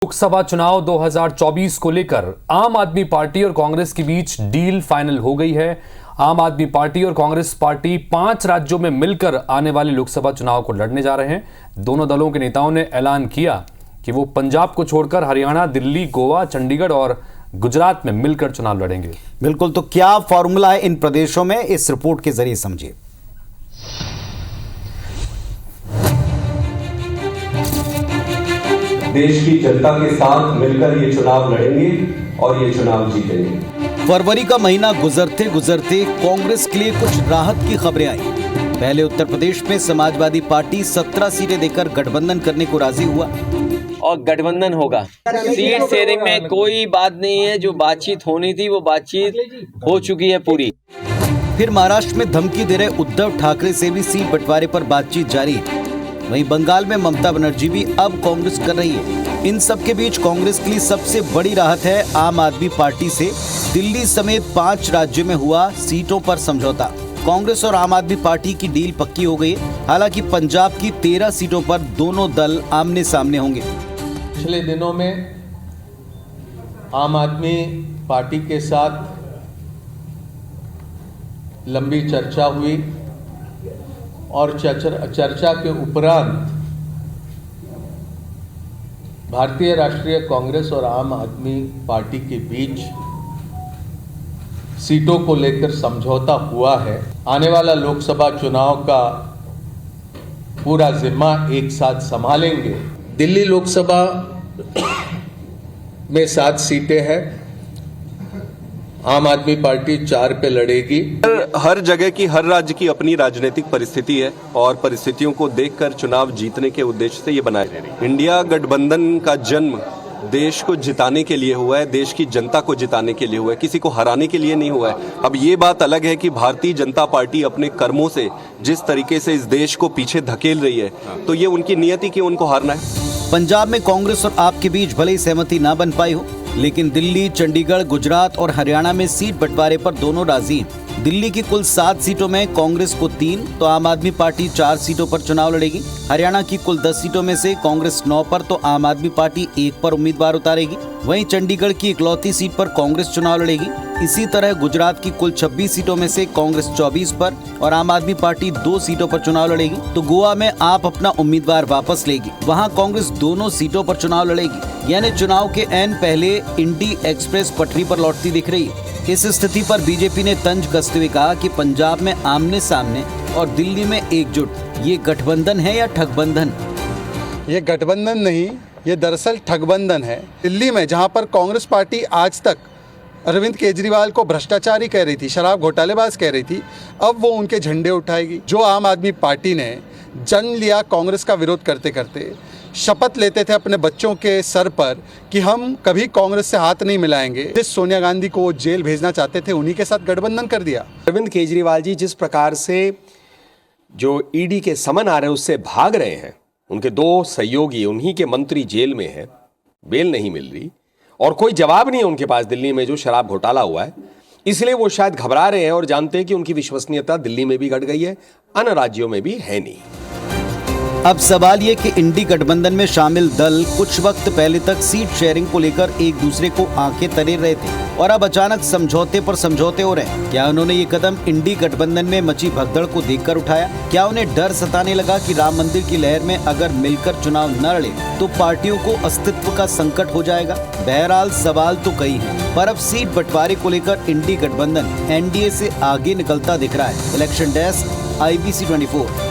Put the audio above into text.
लोकसभा चुनाव 2024 को लेकर आम आदमी पार्टी और कांग्रेस के बीच डील फाइनल हो गई है। आम आदमी पार्टी और कांग्रेस पार्टी 5 राज्यों में मिलकर आने वाले लोकसभा चुनाव को लड़ने जा रहे हैं। दोनों दलों के नेताओं ने ऐलान किया कि वो पंजाब को छोड़कर हरियाणा, दिल्ली, गोवा, चंडीगढ़ और गुजरात में मिलकर चुनाव लड़ेंगे। बिल्कुल, तो क्या फॉर्मूला है इन प्रदेशों में, इस रिपोर्ट के जरिए समझिए। देश की जनता के साथ मिलकर ये चुनाव लड़ेंगे और ये चुनाव जीतेंगे। फरवरी का महीना गुजरते गुजरते कांग्रेस के लिए कुछ राहत की खबरें आई। पहले उत्तर प्रदेश में समाजवादी पार्टी 17 सीटें देकर गठबंधन करने को राजी हुआ और गठबंधन होगा। सीट शेयरिंग में कोई बात नहीं है, जो बातचीत होनी थी वो बातचीत हो चुकी है पूरी। फिर महाराष्ट्र में धमकी दे रहे उद्धव ठाकरे से भी सीट बंटवारे पर बातचीत जारी है। वहीं बंगाल में ममता बनर्जी भी अब कांग्रेस कर रही है। इन सब के बीच कांग्रेस के लिए सबसे बड़ी राहत है आम आदमी पार्टी से दिल्ली समेत 5 राज्यों में हुआ सीटों पर समझौता। कांग्रेस और आम आदमी पार्टी की डील पक्की हो गई है। हालांकि पंजाब की 13 सीटों पर दोनों दल आमने सामने होंगे। पिछले दिनों में आम आदमी पार्टी के साथ लंबी चर्चा हुई और चर्चा के उपरांत भारतीय राष्ट्रीय कांग्रेस और आम आदमी पार्टी के बीच सीटों को लेकर समझौता हुआ है। आने वाला लोकसभा चुनाव का पूरा जिम्मा एक साथ संभालेंगे। दिल्ली लोकसभा में 7 सीटें हैं। आम आदमी पार्टी 4 पे लड़ेगी। हर जगह की, हर राज्य की अपनी राजनीतिक परिस्थिति है और परिस्थितियों को देखकर चुनाव जीतने के उद्देश्य से ये बनाए। इंडिया गठबंधन का जन्म देश को जिताने के लिए हुआ है, देश की जनता को जिताने के लिए हुआ है, किसी को हराने के लिए नहीं हुआ है। अब ये बात अलग है कि भारतीय जनता पार्टी अपने कर्मों से जिस तरीके से इस देश को पीछे धकेल रही है, तो ये उनकी नियति कि उनको हारना है। पंजाब में कांग्रेस और आप के बीच भले ही सहमति ना बन पाई हो, लेकिन दिल्ली, चंडीगढ़, गुजरात और हरियाणा में सीट बंटवारे पर दोनों राजी हैं। दिल्ली की कुल 7 सीटों में कांग्रेस को 3 तो आम आदमी पार्टी 4 सीटों पर चुनाव लड़ेगी। हरियाणा की कुल 10 सीटों में से कांग्रेस 9 पर तो आम आदमी पार्टी 1 पर उम्मीदवार उतारेगी। वहीं चंडीगढ़ की इकलौती सीट पर कांग्रेस चुनाव लड़ेगी। इसी तरह गुजरात की कुल 26 सीटों में से कांग्रेस 24 पर और आम आदमी पार्टी 2 सीटों पर चुनाव लड़ेगी। तो गोवा में आप अपना उम्मीदवार वापस लेगी, वहां कांग्रेस दोनों सीटों पर चुनाव लड़ेगी। यानी चुनाव के ऐन पहले इंडी एक्सप्रेस पटरी पर लौटती दिख रही है। इस स्थिति पर बीजेपी ने तंज कसते हुए कहा कि पंजाब में आमने सामने और दिल्ली में एकजुट, ये गठबंधन है या ठगबंधन? ये गठबंधन नहीं, ये दरअसल ठगबंधन है। दिल्ली में जहां पर कांग्रेस पार्टी आज तक अरविंद केजरीवाल को भ्रष्टाचारी कह रही थी, शराब घोटालेबाज कह रही थी, अब वो उनके झंडे उठाएगी। जो आम आदमी पार्टी ने जन्म लिया कांग्रेस का विरोध करते करते, शपथ लेते थे अपने बच्चों के सर पर कि हम कभी कांग्रेस से हाथ नहीं मिलाएंगे, जिस सोनिया गांधी को वो जेल भेजना चाहते थे, उन्हीं के साथ गठबंधन कर दिया। अरविंद केजरीवाल जी जिस प्रकार से जो ईडी के समन आ रहे हैं उससे भाग रहे हैं, उनके 2 सहयोगी, उन्हीं के मंत्री जेल में हैं, बेल नहीं मिल रही और कोई जवाब नहीं है उनके पास दिल्ली में जो शराब घोटाला हुआ है, इसलिए वो शायद घबरा रहे हैं और जानते हैं कि उनकी विश्वसनीयता दिल्ली में भी घट गई है, अन्य राज्यों में भी है नहीं। अब सवाल ये कि इंडी गठबंधन में शामिल दल कुछ वक्त पहले तक सीट शेयरिंग को लेकर एक दूसरे को आंखें तरे रहे थे और अब अचानक समझौते पर समझौते हो रहे हैं। क्या उन्होंने ये कदम इंडी गठबंधन में मची भगदड़ को देखकर उठाया? क्या उन्हें डर सताने लगा कि राम मंदिर की लहर में अगर मिलकर चुनाव न लड़े तो पार्टियों को अस्तित्व का संकट हो जाएगा? बहरहाल सवाल तो कई है, पर अब सीट बंटवारे को लेकर इंडी गठबंधन एनडीए से आगे निकलता दिख रहा है। Election desk, IBC 24।